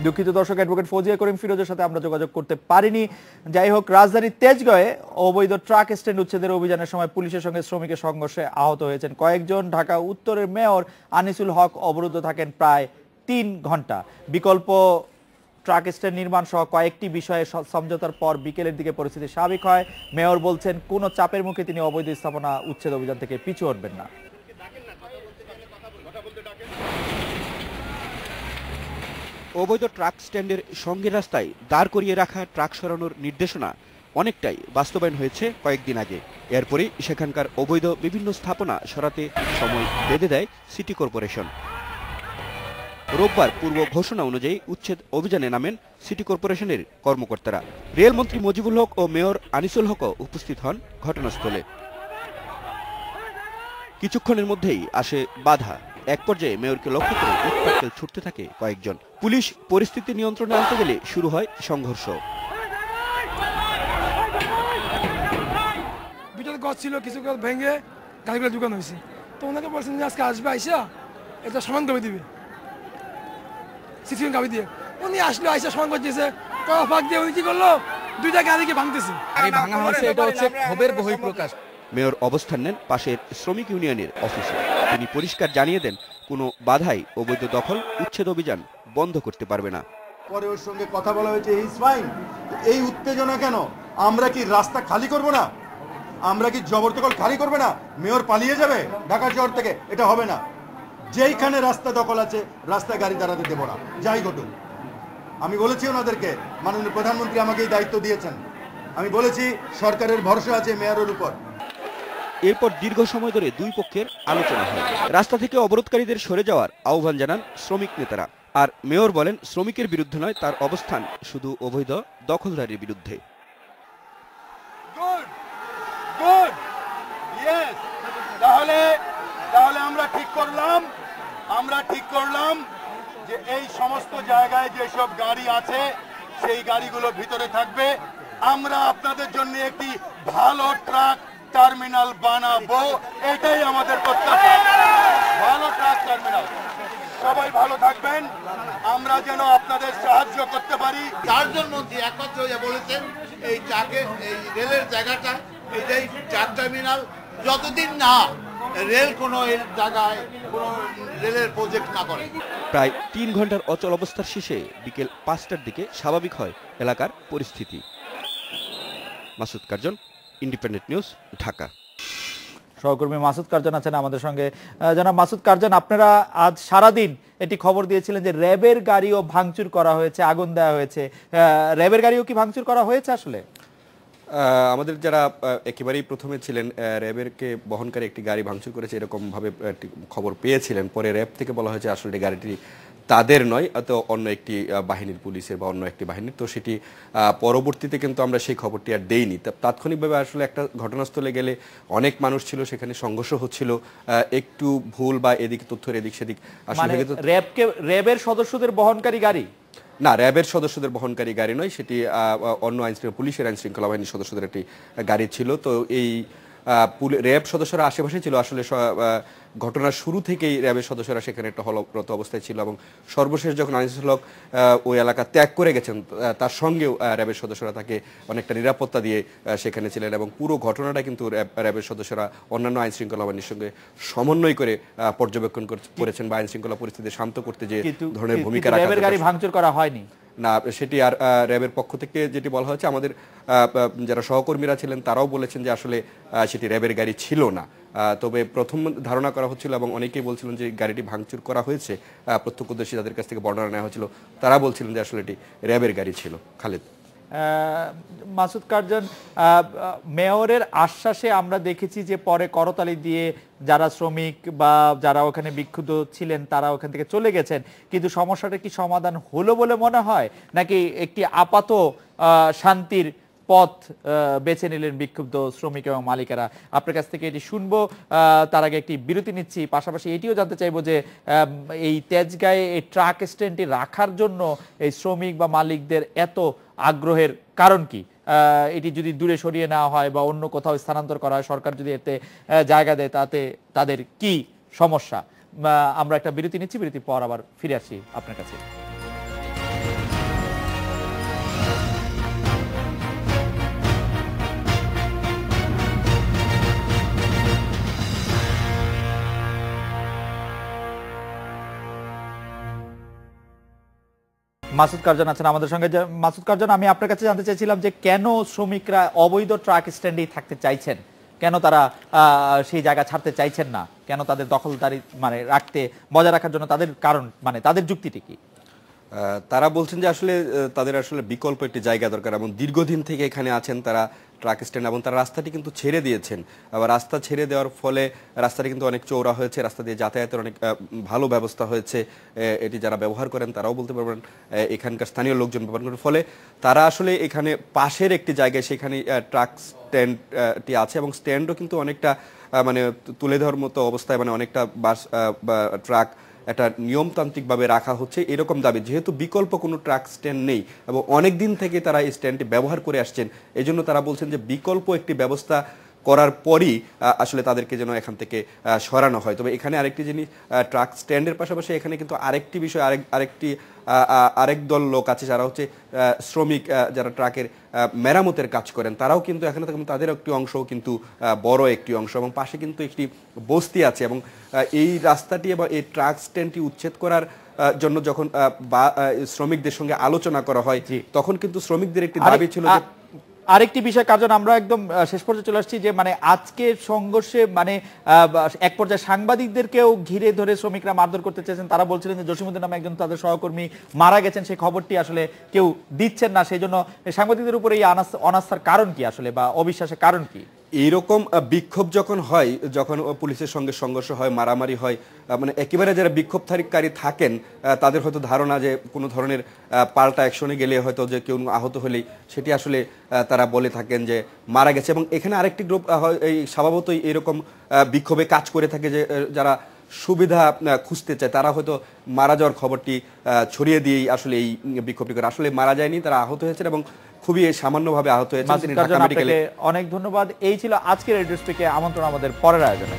দুঃখিত দর্শক, অ্যাডভোকেট ফৌজিয়া করিম ফিরোজের সাথে আমরা যোগাযোগ করতে পারিনি। যাই হোক, রাজধানীর তেজগাঁয়ে অবৈধ ট্রাক স্ট্যান্ড উচ্ছেদের অভিযানের সময় পুলিশের সঙ্গে শ্রমিকের সংঘর্ষে আহত হয়েছেন কয়েকজন। ঢাকা উত্তরের মেয়র আনিসুল হক অবরুদ্ধ থাকেন প্রায় 3 ঘন্টা। বিকল্প ট্রাক স্ট্যান্ড নির্মাণ সহ কয়েকটি বিষয়ে সমঝোতার পর বিকেলের দিকে পরিস্থিতি স্বাভাবিক হয়। মেয়র বলছেন কোনো চাপের মুখে তিনি অবৈধ স্থাপনা উচ্ছেদ অভিযান থেকে পিছু হটবেন না। অবৈধ ট্রাক স্ট্যান্ডের সঙ্গে রাস্তায় দাঁড় করিয়ে রাখা ট্রাক সরানোর নির্দেশনা অনেকটাই বাস্তবায়ন হয়েছে কয়েকদিন আগে। এরপরই সেখানকার অবৈধ বিভিন্ন স্থাপনা সরাতে সময় বেঁধে দেয় সিটি কর্পোরেশন। রোববার পূর্ব ঘোষণা অনুযায়ী উচ্ছেদ অভিযানে নামেন সিটি কর্পোরেশনের কর্মকর্তারা। রেলমন্ত্রী মজিবুল হক ও মেয়র আনিসুল হকও উপস্থিত হন ঘটনাস্থলে। কিছুক্ষণের মধ্যেই আসে বাধা। এক পর্যায়ে মেয়রকে লক্ষ্য করে ইটপাটকেল ছুটতে থাকে কয়েকজন। পুলিশ পরিস্থিতি নিয়ন্ত্রণে আনতে গেলে শুরু হয় সংঘর্ষ। ছিল কিছু ভেঙে গাড়িগুলো দোকান হয়েছে, তো ওনাকে বলছেন যে আজকে আসবে, আইসা এটা সমান করে দিবে গাড়ি দিয়ে। উনি আসলো, আইসা সমান করে দিয়েছে। ফাঁক দিয়ে উনি কি করলো, 2টা গাড়িকে ভাঙতেছে। ভাঙা হয়েছে, এটা হচ্ছে ক্ষোভের বহিঃপ্রকাশ। মেয়র অবস্থান নেন পাশের শ্রমিক ইউনিয়নের অফিসে। তিনি পরিষ্কার জানিয়ে দেন কোনো বাধাই অবৈধ দখল উচ্ছেদ অভিযান বন্ধ করতে পারবে না। পরে ওর সঙ্গে কথা বলা হয়েছে, ইজ ফাইন। এই উত্তেজনা কেন? আমরা কি রাস্তা খালি করব না? আমরা কি জবরদখল খালি করবে না? মেয়র পালিয়ে যাবে ঢাকা শহর থেকে? এটা হবে না। যেইখানে রাস্তা দখল আছে রাস্তায় গাড়ি দাঁড়াতে দেব না, যাই ঘটুক। আমি বলেছি ওনাদেরকে, মাননীয় প্রধানমন্ত্রী আমাকে এই দায়িত্ব দিয়েছেন। আমি বলেছি সরকারের ভরসা আছে মেয়রের উপর। এরপর দীর্ঘ সময় ধরে দুই পক্ষের আলোচনা হয়। রাস্তা থেকে অবরোধকারীদের সরে যাওয়ার আহ্বান জানান শ্রমিক নেতারা। আর মেয়র বলেন শ্রমিকের বিরুদ্ধে নয়, তার অবস্থান শুধু অবৈধ দখলদারির বিরুদ্ধে। তাহলে আমরা ঠিক করলাম যে এই সমস্ত জায়গায় যেসব গাড়ি আছে সেই গাড়িগুলো ভিতরে থাকবে। আমরা আপনাদের জন্য একটি ভালো ট্রাক টার্মিনাল বানাবো, এটাই আমাদের প্রত্যাশা। ভালো ট্রাক টার্মিনাল। সবাই ভালো থাকবেন, আমরা যেন আপনাদের সাহায্য করতে পারি। 4 জন মন্ত্রী একমাত্র বলেছেন এই রেলের জায়গাটা, এই ট্রাক টার্মিনাল যতদিন না রেল কোনো জায়গায় কোনো রেলের প্রজেক্ট না করে। প্রায় 3 ঘন্টার অচল অবস্থার শেষে বিকেল 5টার দিকে স্বাভাবিক হয় এলাকার পরিস্থিতি। Masud Curzon, independent news, Dhaka. সহকর্মী মাসুদ কার্জন আছেন আমাদের সঙ্গে। জনাব মাসুদ কার্জন, আপনারা আজ সারাদিন এটি খবর দিয়েছিলেন যে র্যাবের গাড়িও ভাঙচুর করা হয়েছে, আগুন দেওয়া হয়েছে। র্যাবের গাড়িও কি ভাঙচুর করা হয়েছে? আসলে আমাদের যারা একেবারেই প্রথমে ছিলেন, র্যাবেরকে বহনকারী একটি গাড়ি ভাঙচুর করেছে এরকমভাবে খবর পেয়েছিলেন। পরে র্যাব থেকে বলা হয়েছে আসলে গাড়িটি তাদের নয়, তো অন্য একটি বাহিনীর, পুলিশের বা অন্য একটি বাহিনীর। তো সেটি পরবর্তীতে কিন্তু আমরা সেই খবরটি আর দেইনি। তাৎক্ষণিকভাবে আসলে একটা ঘটনাস্থলে গেলে অনেক মানুষ ছিল, সেখানে সংঘর্ষ হচ্ছিল, একটু ভুল বা এদিকে তথ্যের এদিক সেদিক আসলে। র্যাবের সদস্যদের বহনকারী গাড়ি না, র্যাবের সদস্যদের বহনকারী গাড়ি নয়, সেটি অন্য পুলিশের আইন শৃঙ্খলা বাহিনীর সদস্যদের একটি গাড়ি ছিল। তো এই র্যাব সদস্যরা আশেপাশে ছিল। আসলে ঘটনার শুরু থেকেই র্যাবের সদস্যরা সেখানে একটা হলরত অবস্থায় ছিল এবং সর্বশেষ যখন আনিসুল হক ওই এলাকা ত্যাগ করে গেছেন, তার সঙ্গেও র্যাবের সদস্যরা তাকে অনেকটা নিরাপত্তা দিয়ে সেখানে ছিলেন এবং পুরো ঘটনাটা কিন্তু র্যাবের সদস্যরা অন্যান্য আইন শৃঙ্খলা বাহিনীর সঙ্গে সমন্বয় করে পর্যবেক্ষণ করেছেন বা আইন শৃঙ্খলা পরিস্থিতি শান্ত করতে যে ধরনের ভূমিকা রাখা। র্যাবের গাড়ি ভাঙচুর করা হয়নি না, সেটি আর র্যাবের পক্ষ থেকে যেটি বলা হয়েছে, আমাদের যারা সহকর্মীরা ছিলেন তারাও বলেছেন যে আসলে সেটি র্যাবের গাড়ি ছিল না। তবে প্রথম ধারণা করা হচ্ছিল এবং অনেকেই বলছিলেন যে গাড়িটি ভাঙচুর করা হয়েছে, প্রত্যক্ষদর্শী যাদের কাছ থেকে বর্ণনা নেওয়া হয়েছিল তারা বলছিলেন যে আসলে এটি র্যাবের গাড়ি ছিল। খালেদ। মাসুদ কার্জন, মেয়রের আশ্বাসে আমরা দেখেছি যে পরে করতালি দিয়ে যারা শ্রমিক বা যারা ওখানে বিক্ষুব্ধ ছিলেন তারা ওখান থেকে চলে গেছেন, কিন্তু সমস্যাটা কি সমাধান হলো বলে মনে হয়, নাকি একটি আপাত শান্তির পথ বেছে নিলেন বিক্ষুব্ধ শ্রমিক এবং মালিকেরা? আপনার কাছ থেকে এটি শুনবো। তার আগে একটি বিরতি নিচ্ছি। পাশাপাশি এটিও জানতে চাইবো যে এই তেজগাঁয়ে এই ট্রাক স্ট্যান্ডটি রাখার জন্য এই শ্রমিক বা মালিকদের এত আগ্রহের কারণ কি? এটি যদি দূরে সরিয়ে নেওয়া হয় বা অন্য কোথাও স্থানান্তর করা হয়, সরকার যদি এতে জায়গা দেয়, তাতে তাদের কি সমস্যা? আমরা একটা বিরতি নিচ্ছি, বিরতির পর আবার ফিরে আসছি আপনার কাছে। মাসুদ কারজান আছেন আমাদের সঙ্গে। মাসুদ কারজান, আমি আপনার কাছে জানতে চাইছিলাম যে কেন শ্রমিকরা অবৈধ ট্রাক স্ট্যান্ডেই থাকতে চাইছেন, কেন তারা সেই জায়গা ছাড়তে চাইছেন না, কেন তাদের দখলদারি মানে রাখতে বজায় রাখার জন্য তাদের কারণ মানে তাদের যুক্তিটি কি? তারা বলছেন যে আসলে তাদের আসলে বিকল্প একটি জায়গা দরকার এবং দীর্ঘদিন থেকে এখানে আছেন তারা ট্রাক স্ট্যান্ড, এবং তারা রাস্তাটি কিন্তু ছেড়ে দিয়েছেন। আবার রাস্তা ছেড়ে দেওয়ার ফলে রাস্তাটি কিন্তু অনেক চওড়া হয়েছে, রাস্তা দিয়ে যাতায়াতের অনেক ভালো ব্যবস্থা হয়েছে। এটি যারা ব্যবহার করেন তারাও বলতে পারবেন, এখানকার স্থানীয় লোকজন ব্যবহার করার ফলে তারা আসলে এখানে পাশের একটি জায়গায় সেখানে ট্রাক স্ট্যান্ডটি আছে এবং স্ট্যান্ডও কিন্তু অনেকটা মানে তুলে দেওয়ার মতো অবস্থায়, মানে অনেকটা বাস বা ট্রাক একটা নিয়মতান্ত্রিকভাবে রাখা হচ্ছে এরকম দাবি, যেহেতু বিকল্প কোনো ট্রাক স্ট্যান্ড নেই এবং অনেক দিন থেকে তারা এই স্ট্যান্ডটি ব্যবহার করে আসছেন। এই জন্য তারা বলছেন যে বিকল্প একটি ব্যবস্থা করার পরই আসলে তাদেরকে যেন এখান থেকে সরানো হয়। তবে এখানে আরেকটি জিনিস, ট্রাক স্ট্যান্ডের পাশাপাশি এখানে কিন্তু আরেকটি বিষয়, আরেক দল লোক আছে যারা হচ্ছে শ্রমিক, যারা ট্রাকের মেরামতের কাজ করেন, তারাও কিন্তু এখানে তাদের একটি অংশও কিন্তু বড় একটি অংশ, এবং পাশে কিন্তু একটি বস্তি আছে। এবং এই রাস্তাটি এবং এই ট্রাক স্ট্যান্ডটি উচ্ছেদ করার জন্য যখন শ্রমিকদের সঙ্গে আলোচনা করা হয়, তখন কিন্তু শ্রমিকদের একটি দাবি ছিল যে আরেকটি বিষয় কারণ আমরা একদম শেষ পর্যায়ে চলে আসছি যে মানে আজকের সংঘর্ষে মানে এক পর্যায়ে সাংবাদিকদেরকেও ঘিরে ধরে শ্রমিকরা মারধর করতে চেয়েছেন। তারা বলছিলেন যে জসিমউদ্দিন নামে একজন তাদের সহকর্মী মারা গেছেন, সেই খবরটি আসলে কেউ দিচ্ছেন না। সেই জন্য সাংবাদিকদের উপরে এই অনাস্থার কারণ কি আসলে, বা অবিশ্বাসের কারণ কি? এইরকম বিক্ষোভ যখন হয়, যখন পুলিশের সঙ্গে সংঘর্ষ হয়, মারামারি হয়, মানে একেবারে যারা বিক্ষোভকারী থাকেন তাদের হয়তো ধারণা যে কোনো ধরনের পাল্টা অ্যাকশনে গেলে হয়তো যে কেউ আহত হলেই সেটি আসলে তারা বলে থাকেন যে মারা গেছে। এবং এখানে আরেকটি গ্রুপ এই স্বভাবতই এরকম বিক্ষোভে কাজ করে থাকে, যে যারা সুবিধা খুঁজতে চায় তারা হয়তো মারা যাওয়ার খবরটি ছড়িয়ে দিয়েই আসলে এই বিক্ষোভটি করে। আসলে মারা যায়নি, তারা আহত হয়েছেন এবং খুবই সামান্যভাবে আহত হয়েছেন। অনেক ধন্যবাদ। এই ছিল আজকের রেডিও স্পিকে আমন্ত্রণ আমাদের পরের আয়োজনে।